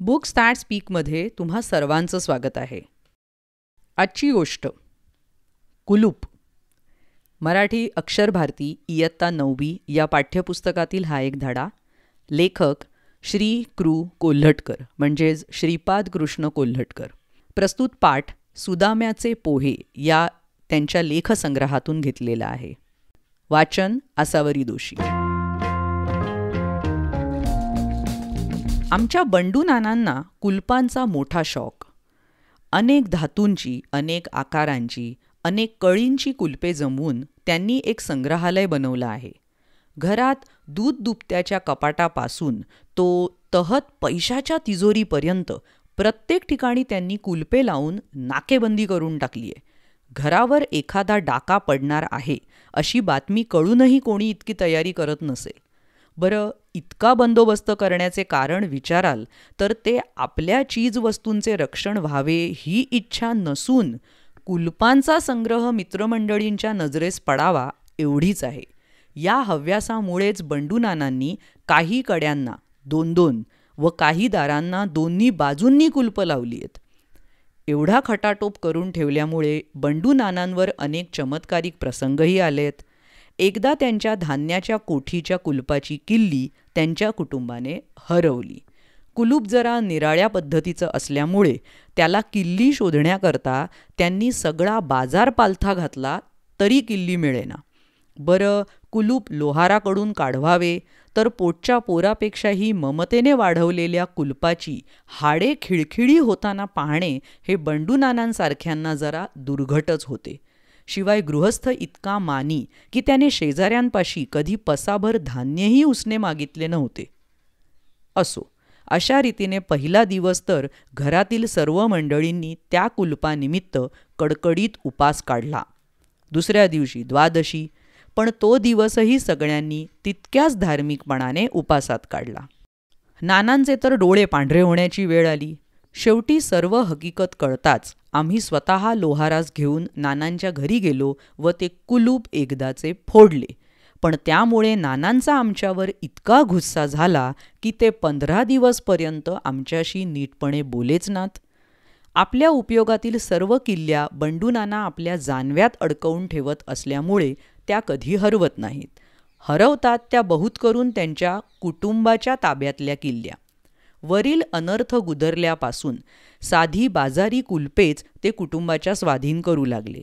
Books that स्पीकमध्ये तुम्हा सर्वांचं स्वागत आहे. आजची गोष्ट कुलूप. मराठी अक्षर भारती इयत्ता 9वी या पाठ्यपुस्तकातील हा एक धडा. लेखक श्री कृ कोल्हटकर म्हणजेच श्रीपाद कृष्ण कोल्हटकर. प्रस्तुत पाठ सुदाम्याचे पोहे या त्यांच्या लेखसंग्रहातून घेतलेला आहे. वाचन आसावरी दोशी. आमच्या बंडू नानांना कुलपांचा मोठा शौक. अनेक धातूंची, अनेक आकारांची, अनेक कळींची कुलपे जमवून त्यांनी एक संग्रहालय बनवलं आहे. घरात दूध दुभत्याच्या कपाटापासून तो तहत पैशाच्या तिजोरीपर्यंत प्रत्येक ठिकाणी त्यांनी कुलपे लावून नाकेबंदी करून टाकली आहे. घरावर एखादा डाका पडणार आहे अशी बातमी कळूनही कोणी इतकी तयारी करत नसेल. बरं, इतका बंदोबस्त करण्याचे कारण विचाराल तर ते आपल्या चीजवस्तूंचे रक्षण व्हावे ही इच्छा नसून कुलपांचा संग्रह मित्रमंडळींच्या नजरेस पडावा एवढीच आहे. या हव्यासामुळेच बंडू नानांनी काही कड्यांना 2-2 व काही दारांना दोन्ही बाजूंनी कुलपं लावली आहेत. एवढा खटाटोप करून ठेवल्यामुळे बंडू नानांवर अनेक चमत्कारिक प्रसंगही आलेत. एकदा त्यांच्या धान्याच्या कोठीच्या कुलपाची किल्ली त्यांच्या कुटुंबाने हरवली. कुलूप जरा निराळ्या पद्धतीचं असल्यामुळे त्याला किल्ली शोधण्याकरता त्यांनी सगळा बाजार पालथा घातला तरी किल्ली मिळेना. बरं, कुलूप लोहाराकडून काढवावे तर पोटच्या पोरापेक्षाही ममतेने वाढवलेल्या कुलपाची हाडे खिळखिळी होताना पाहणे हे बंडू नानांसारख्यांना जरा दुर्घटच होते. शिवाय गृहस्थ इतका मानी की त्याने शेजाऱ्यांपाशी कधी पसाभर धान्यही उसने मागितले नव्हते. असो, अशा रीतीने पहिला दिवस तर घरातील सर्व मंडळींनी त्या कुलपानिमित्त कडकडीत उपास काढला. दुसऱ्या दिवशी द्वादशी, पण तो दिवसही सगळ्यांनी तितक्याच धार्मिकपणाने उपासात काढला. नानांचे तर डोळे पांढरे होण्याची वेळ आली. शेवटी सर्व हकीकत कळताच आम्ही स्वतः लोहारास घेऊन नानांच्या घरी गेलो व ते कुलूप एकदाचे फोडले. पण त्यामुळे नानांचा आमच्यावर इतका गुस्सा झाला की ते 15 दिवसपर्यंत आमच्याशी नीटपणे बोलेच नात. आपल्या उपयोगातील सर्व किल्ल्या बंडू नाना आपल्या जानव्यात अडकवून ठेवत असल्यामुळे त्या कधी हरवत नाहीत. हरवतात त्या बहुत करून त्यांच्या कुटुंबाच्या ताब्यातल्या किल्ल्या. वरील अनर्थ गुदरल्यापासून साधी बाजारी कुलपेच ते कुटुंबाच्या स्वाधीन करू लागले.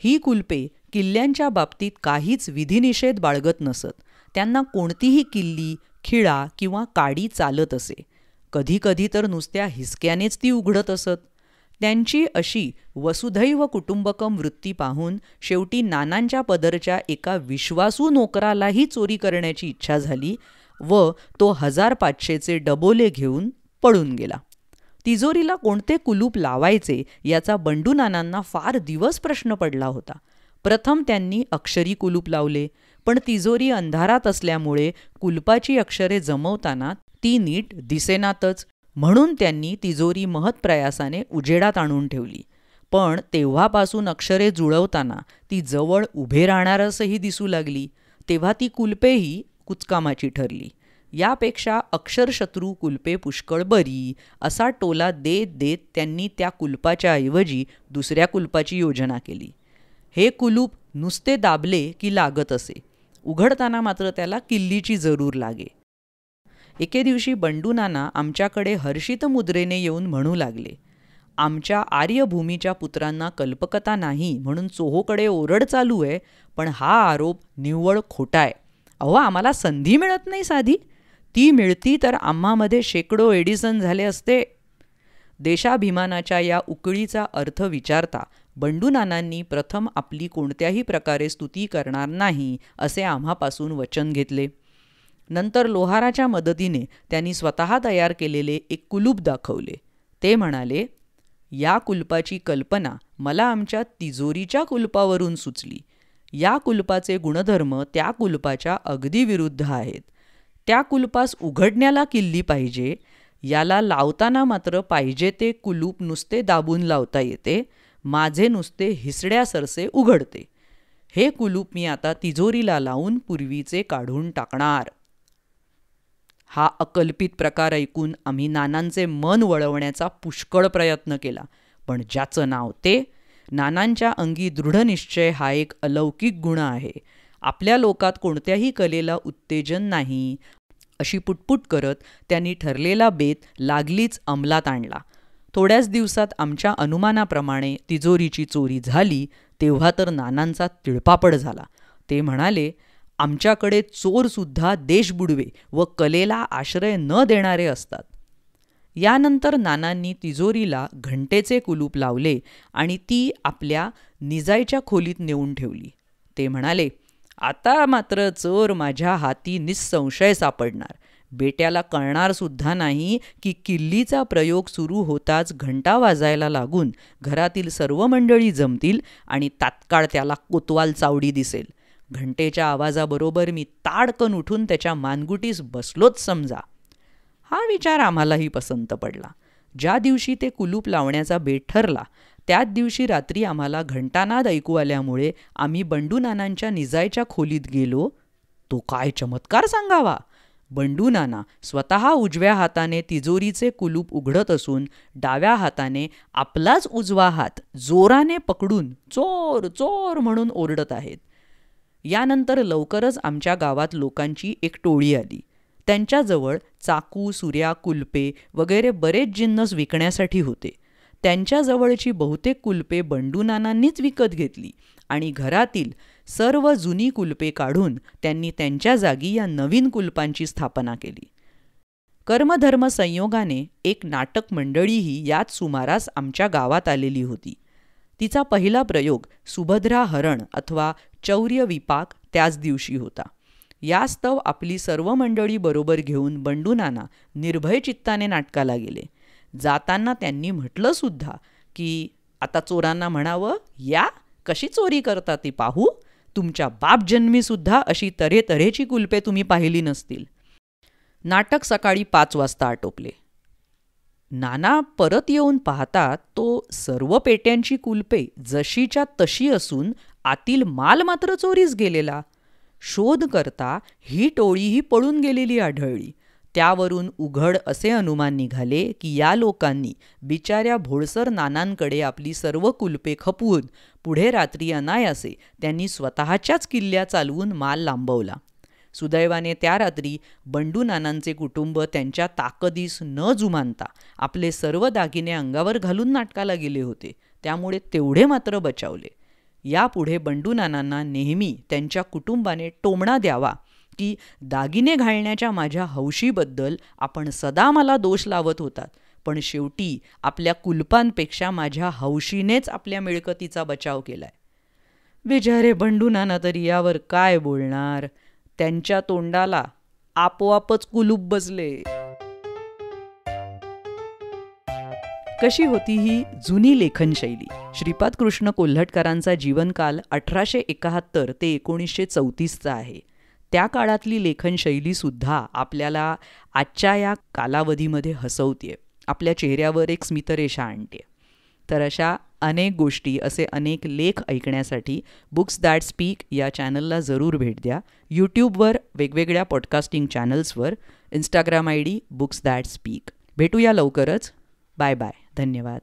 ही कुलपे किल्ल्यांच्या बाबतीत काहीच विधिनिषेध बाळगत नसत. त्यांना कोणतीही किल्ली, खिळा किंवा काडी चालत असे. कधीकधी तर नुसत्या हिसक्यानेच ती उघडत असत. त्यांची अशी वसुधैव कुटुंबकम वृत्ती पाहून शेवटी नानांच्या पदरच्या एका विश्वासू नोकरालाही चोरी करण्याची इच्छा झाली व तो 1500चे डबोले घेऊन पळून गेला. तिजोरीला कोणते कुलूप लावायचे याचा बंडू नानांना फार दिवस प्रश्न पडला होता. प्रथम त्यांनी अक्षरी कुलूप लावले, पण तिजोरी अंधारात असल्यामुळे कुलपाची अक्षरे जमवताना ती नीट दिसेनातच. म्हणून त्यांनी तिजोरी महत्प्रयासाने उजेडात आणून ठेवली. पण तेव्हापासून अक्षरे जुळवताना ती जवळ उभे राहणारसही दिसू लागली. तेव्हा ती कुलपेही कुचकामाची ठरली. यापेक्षा अक्षरशत्रू कुलपे पुष्कळ बरी असा टोला देत देत त्यांनी त्या कुलपाच्या ऐवजी दुसऱ्या कुलपाची योजना केली. हे कुलूप नुसते दाबले की लागत असे. उघडताना मात्र त्याला किल्लीची जरूर लागे. एके दिवशी बंडू नाना आमच्याकडे हर्षित मुद्रेने येऊन म्हणू लागले, आमच्या आर्यभूमीच्या पुत्रांना कल्पकता नाही म्हणून चोहोकडे ओरड चालू आहे, पण हा आरोप निव्वळ खोटा आहे. अहो, आम्हाला संधी मिळत नाही साधी. ती मिळती तर आम्हामध्ये शेकडो एडिसन झाले असते. देशाभिमानाच्या या उकळीचा अर्थ विचारता बंडू नानांनी प्रथम आपली कोणत्याही प्रकारे स्तुती करणार नाही असे आम्हापासून वचन घेतले. नंतर लोहाराच्या मदतीने त्यांनी स्वतः तयार केलेले एक कुलूप दाखवले. ते म्हणाले, या कुलपाची कल्पना मला आमच्या तिजोरीच्या कुलपावरून सुचली. या कुलपाचे गुणधर्म त्या कुलपाच्या अगदी विरुद्ध आहेत. त्या कुलपास उघडण्याला किल्ली पाहिजे, याला लावताना मात्र पाहिजे ते कुलूप नुसते दाबून लावता येते. माझे नुसते हिसड्या सरसे उघडते. हे कुलूप मी आता तिजोरीला लावून पूर्वीचे काढून टाकणार. हा अकल्पित प्रकार ऐकून आम्ही नानांचे मन वळवण्याचा पुष्कळ प्रयत्न केला, पण ज्याचं नाव ते. नानांच्या अंगी दृढनिश्चय हा एक अलौकिक गुण आहे. आपल्या लोकात कोणत्याही कलेला उत्तेजन नाही, अशी पुटपुट करत त्यांनी ठरलेला बेत लागलीच अंमलात आणला. थोड्याच दिवसात आमच्या अनुमानाप्रमाणे तिजोरीची चोरी झाली. तेव्हा तर नानांचा तिळपापड झाला. ते म्हणाले, आमच्याकडे चोरसुद्धा देश बुडवे व कलेला आश्रय न देणारे असतात. यानंतर नानांनी तिजोरीला घंटेचे कुलूप लावले आणि ती आपल्या निजायच्या खोलीत नेऊन ठेवली. ते म्हणाले, आता मात्र चोर माझ्या हाती निस्संशय सापडणार. बेट्याला कळणारसुद्धा नाही की किल्लीचा प्रयोग सुरू होताच घंटा वाजायला लागून घरातील सर्व मंडळी जमतील आणि तात्काळ त्याला कोतवाल चावडी दिसेल. घंटेच्या आवाजाबरोबर मी ताडकन उठून त्याच्या मानगुटीस बसलोच समजा. हा विचार आम्हालाही पसंत पडला. ज्या दिवशी ते कुलूप लावण्याचा बेत ठरला, त्याच दिवशी रात्री आम्हाला घंटानाद ऐकू आल्यामुळे आम्ही बंडू नानांच्या निजायच्या खोलीत गेलो. तो काय चमत्कार सांगावा! बंडू नाना स्वतः उजव्या हाताने तिजोरीचे कुलूप उघडत असून डाव्या हाताने आपलाच उजवा हात जोराने पकडून चोर चोर म्हणून ओरडत आहेत. यानंतर लवकरच आमच्या गावात लोकांची एक टोळी आली. त्यांच्याजवळ चाकू, सुऱ्या, कुलपे वगैरे बरेच जिन्नस विकण्यासाठी होते. त्यांच्याजवळची बहुतेक कुलपे बंडू नानांनीच विकत घेतली आणि घरातील सर्व जुनी कुलपे काढून त्यांनी त्यांच्या जागी या नवीन कुलपांची स्थापना केली. कर्मधर्म संयोगाने एक नाटक मंडळीही याच सुमारास आमच्या गावात आलेली होती. तिचा पहिला प्रयोग सुभद्रा हरण अथवा चौर्य विपाक त्याच दिवशी होता. यास्तव आपली सर्व मंडळी बरोबर घेऊन बंडू नाना निर्भय चित्ताने नाटकाला गेले. जाताना त्यांनी म्हटलं सुद्धा की आता चोरांना म्हणावं, या कशी चोरी करता ती पाहू. तुमच्या बापजन्मीसुद्धा अशी तऱ्हेतऱ्हेची कुलपे तुम्ही पाहिली नसतील. नाटक सकाळी 5 वाजता आटोपले. नाना परत येऊन पाहतात तो सर्व पेट्यांची कुलपे जशीच्या तशी असून आतील माल मात्र चोरीस गेलेला. शोध करता ही टोळीही पळून गेलेली आढळली. त्यावरून उघड असे अनुमान निघाले की या लोकांनी बिचाऱ्या भोळसर नानांकडे आपली सर्व कुलपे खपवून पुढे रात्री अनायासे त्यांनी स्वतःच्याच किल्ल्या चालवून माल लांबवला. सुदैवाने त्या रात्री बंडू नानांचे कुटुंब त्यांच्या ताकदीस न जुमानता आपले सर्व दागिने अंगावर घालून नाटकाला गेले होते. त्यामुळे तेवढे मात्र बचावले. यापुढे बंडू नानांना नेहमी त्यांच्या कुटुंबाने टोमणा द्यावा की दागिने घालण्याच्या माझ्या हौशीबद्दल आपण सदा मला दोष लावत होतात, पण शेवटी आपल्या कुलपांपेक्षा माझ्या हौशीनेच आपल्या मिळकतीचा बचाव केलाय. बिचारे बंडू नाना तरी यावर काय बोलणार. त्यांच्या तोंडाला आपोआपच कुलूप बसले. कशी होती ही जुनी लेखनशैली. श्रीपाद कृष्ण कोल्हटकरांचा जीवनकाल 1871 ते 1934चा आहे. त्या काळातली लेखनशैलीसुद्धा आपल्याला आजच्या या कालावधीमध्ये हसवते, आपल्या चेहऱ्यावर एक स्मितरेषा आणते. तर अशा अनेक गोष्टी, असे अनेक लेख ऐकण्यासाठी बुक्स दॅट स्पीक या चॅनलला जरूर भेट द्या. यूट्यूबवर, वेगवेगळ्या पॉडकास्टिंग चॅनल्सवर, Instagram ID books that speak. भेटूया लवकरच. Bye bye. धन्यवाद.